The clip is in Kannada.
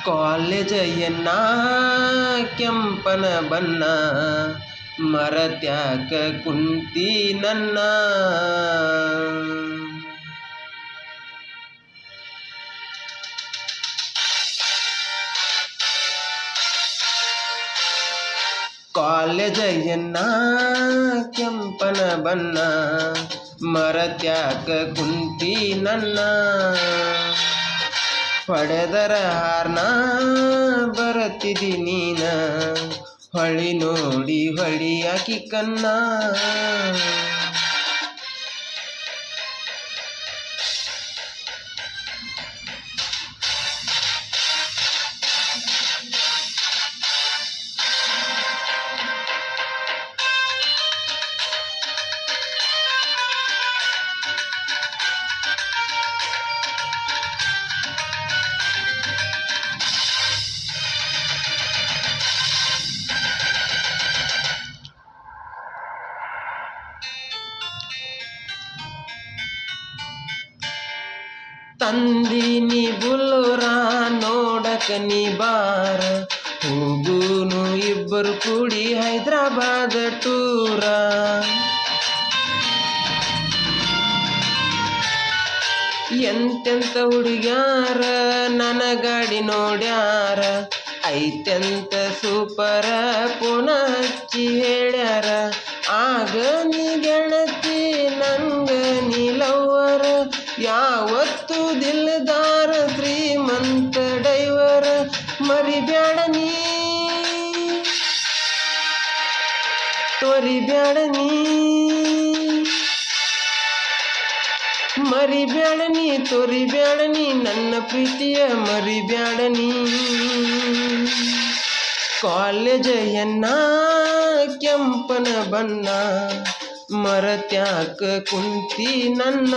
ಕಾಲೇಜಯ್ಯನ್ನ ಕೆಂಪನ ಬಣ್ಣ ಮರತ್ಯಾಕ ಕುಂತಿ ನನ್ನ ಕಾಲೇಜಯ್ಯನ್ನ ಕೆಂಪನ ಬಣ್ಣ ಮರತ್ಯಾಕ ಕುಂತಿ ನನ್ನ ಹೊಡೆದರ ಹಾರ್ನ ಬರತಿದಿ ನೀನ ಹೊಳಿ ನೋಡಿ ಹೊಳಿಯಾಕಿ ಕನ್ನ ತಂದಿನಿ ಬುಲ್ಲೋರ ನೋಡಕ ನೀ ಬಾರ ಹೋಗುನು ಇಬ್ಬರು ಕೂಡಿ ಹೈದರಾಬಾದ್ ಟೂರ ಎಂತೆಂತ ಹುಡುಗ್ಯಾರ ನನ್ನ ಗಾಡಿ ನೋಡ್ಯಾರ ಐತೆಂತ ಸೂಪರ ಪುನ ಹಚ್ಚಿ ಹೇಳ್ಯಾರ ಆಗ ನೀ ಗೆಳತಿ ನಂಗ ನೀ ಲವ್ವರ ಯಾವತ್ತು ದಿಲ್ದಾರ ಶ್ರೀಮಂತ ಡೈವರ ಮರಿಬ್ಯಾಡ ನೀ ತೋರಿಬ್ಯಾಡ ನೀ ಮರಿಬ್ಯಾಡ ನೀ ತೋರಿಬ್ಯಾಡ ನೀ ನನ್ನ ಪ್ರೀತಿಯ ಮರಿಬ್ಯಾಡ ನೀ ಕಾಲೇಜಯ್ಯನ್ನ ಕೆಂಪನ ಬಣ್ಣ ಮರತ್ಯಾಕ ಕುಂತಿ ನನ್ನ